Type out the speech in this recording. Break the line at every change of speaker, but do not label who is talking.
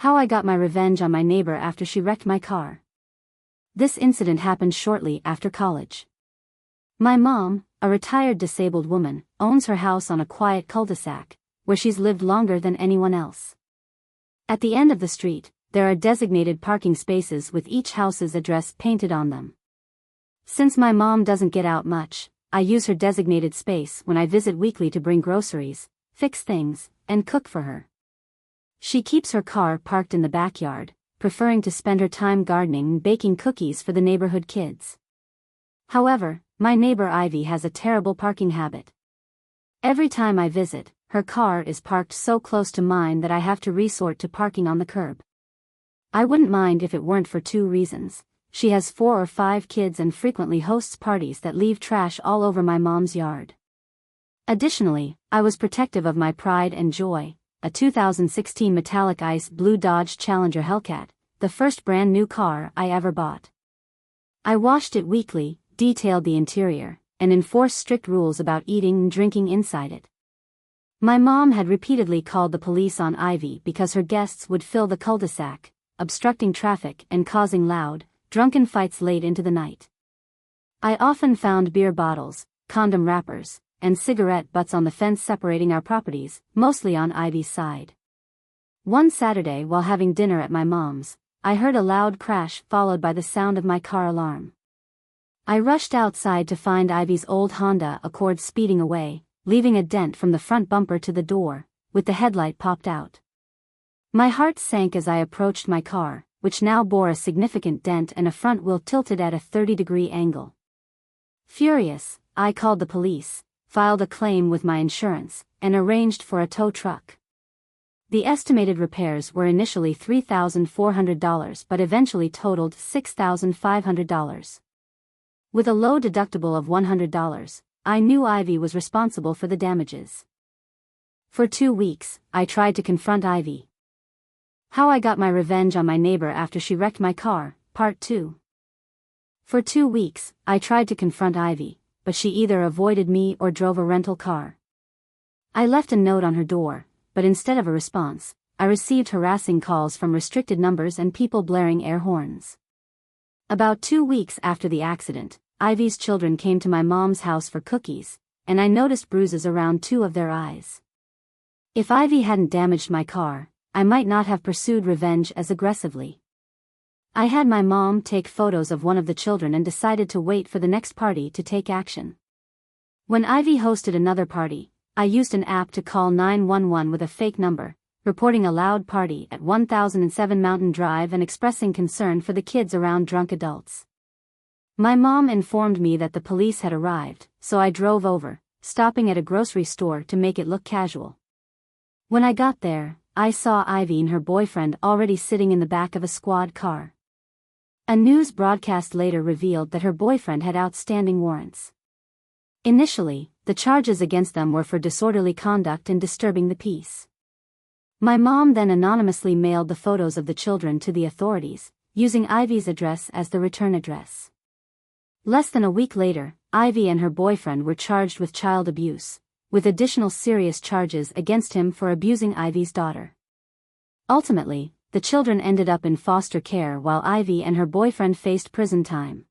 How I got my revenge on my neighbor after she wrecked my car. This incident happened shortly after college. My mom, a retired disabled woman, owns her house on a quiet cul-de-sac, where she's lived longer than anyone else. At the end of the street, there are designated parking spaces with each house's address painted on them. Since my mom doesn't get out much, I use her designated space when I visit weekly to bring groceries, fix things, and cook for her. She keeps her car parked in the backyard, preferring to spend her time gardening and baking cookies for the neighborhood kids. However, my neighbor Ivy has a terrible parking habit. Every time I visit, her car is parked so close to mine that I have to resort to parking on the curb. I wouldn't mind if it weren't for two reasons. She has 4 or 5 kids and frequently hosts parties that leave trash all over my mom's yard. Additionally, I was protective of my pride and joy, a 2016 metallic ice blue Dodge Challenger Hellcat, the first brand new car I ever bought. I washed it weekly, detailed the interior, and enforced strict rules about eating and drinking inside it. My mom had repeatedly called the police on Ivy because her guests would fill the cul-de-sac, obstructing traffic and causing loud, drunken fights late into the night. I often found beer bottles, condom wrappers, and cigarette butts on the fence separating our properties, mostly on Ivy's side. One Saturday while having dinner at my mom's, I heard a loud crash followed by the sound of my car alarm. I rushed outside to find Ivy's old Honda Accord speeding away, leaving a dent from the front bumper to the door, with the headlight popped out. My heart sank as I approached my car, which now bore a significant dent and a front wheel tilted at a 30-degree angle. Furious, I called the police, filed a claim with my insurance, and arranged for a tow truck. The estimated repairs were initially $3,400 but eventually totaled $6,500. With a low deductible of $100, I knew Ivy was responsible for the damages. For 2 weeks, I tried to confront Ivy. How I got my revenge on my neighbor after she wrecked my car, Part 2. For 2 weeks, I tried to confront Ivy, but she either avoided me or drove a rental car. I left a note on her door, but instead of a response, I received harassing calls from restricted numbers and people blaring air horns. About 2 weeks after the accident, Ivy's children came to my mom's house for cookies, and I noticed bruises around 2 of their eyes. If Ivy hadn't damaged my car, I might not have pursued revenge as aggressively. I had my mom take photos of one of the children and decided to wait for the next party to take action. When Ivy hosted another party, I used an app to call 911 with a fake number, reporting a loud party at 1007 Mountain Drive and expressing concern for the kids around drunk adults. My mom informed me that the police had arrived, so I drove over, stopping at a grocery store to make it look casual. When I got there, I saw Ivy and her boyfriend already sitting in the back of a squad car. A news broadcast later revealed that her boyfriend had outstanding warrants. Initially, the charges against them were for disorderly conduct and disturbing the peace. My mom then anonymously mailed the photos of the children to the authorities, using Ivy's address as the return address. Less than a week later, Ivy and her boyfriend were charged with child abuse, with additional serious charges against him for abusing Ivy's daughter. Ultimately, the children ended up in foster care while Ivy and her boyfriend faced prison time.